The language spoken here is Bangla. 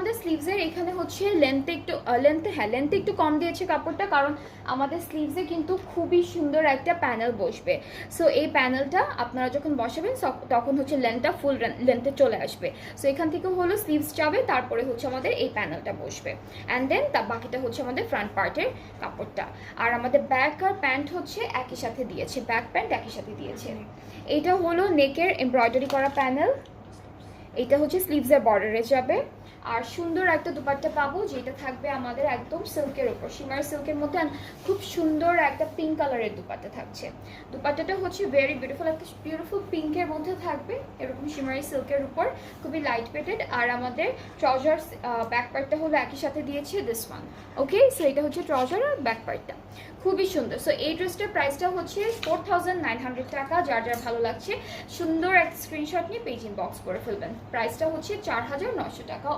আমাদের স্লিভসের এখানে হচ্ছে লেন্থে একটু কম দিয়েছে কাপড়টা, কারণ আমাদের স্লিভসে কিন্তু খুবই সুন্দর একটা প্যানেল বসবে। সো এই প্যানেলটা আপনারা যখন বসাবেন তখন হচ্ছে লেন্থটা ফুল লেন্থে চলে আসবে। সো এখান থেকে হলো স্লিভস যাবে, তারপরে হচ্ছে আমাদের এই প্যানেলটা বসবে, অ্যান্ড দেন বাকিটা হচ্ছে আমাদের ফ্রন্ট পার্টের কাপড়টা। আর আমাদের ব্যাক আর প্যান্ট হচ্ছে একই সাথে দিয়েছে, ব্যাক প্যান্ট একই সাথে দিয়েছে। এইটা হলো নেকের এমব্রয়ডারি করা প্যানেল, এইটা হচ্ছে স্লিভসের বর্ডারে যাবে। আর সুন্দর একটা দুপাট্টা পাবো, যেটা থাকবে আমাদের একদম সিল্কের উপর, শিমার সিল্কের মধ্যে, খুব সুন্দর একটা পিঙ্ক কালারের দুপাট্টা থাকছে। দুপাট্টাটা হচ্ছে ভেরি বিউটিফুল, একটা বিউটিফুল পিঙ্কের মধ্যে থাকবে, এরকম শিমারি সিল্কের উপর, খুবই লাইট ওয়েটেড। আর আমাদের ট্রাউজার ব্যাক পার্টটা হলো একই সাথে দিয়েছে দিস ওয়ান। ওকে, সো এটা হচ্ছে ট্রাউজার আর ব্যাক পার্টটা, খুবই সুন্দর। সো এই ড্রেসটার প্রাইসটা হচ্ছে 4900 টাকা। যার যার ভালো লাগছে সুন্দর একটা স্ক্রিনশট নিয়ে পেজ ইনবক্স করে ফেলবেন। প্রাইসটা হচ্ছে 4900 টাকা।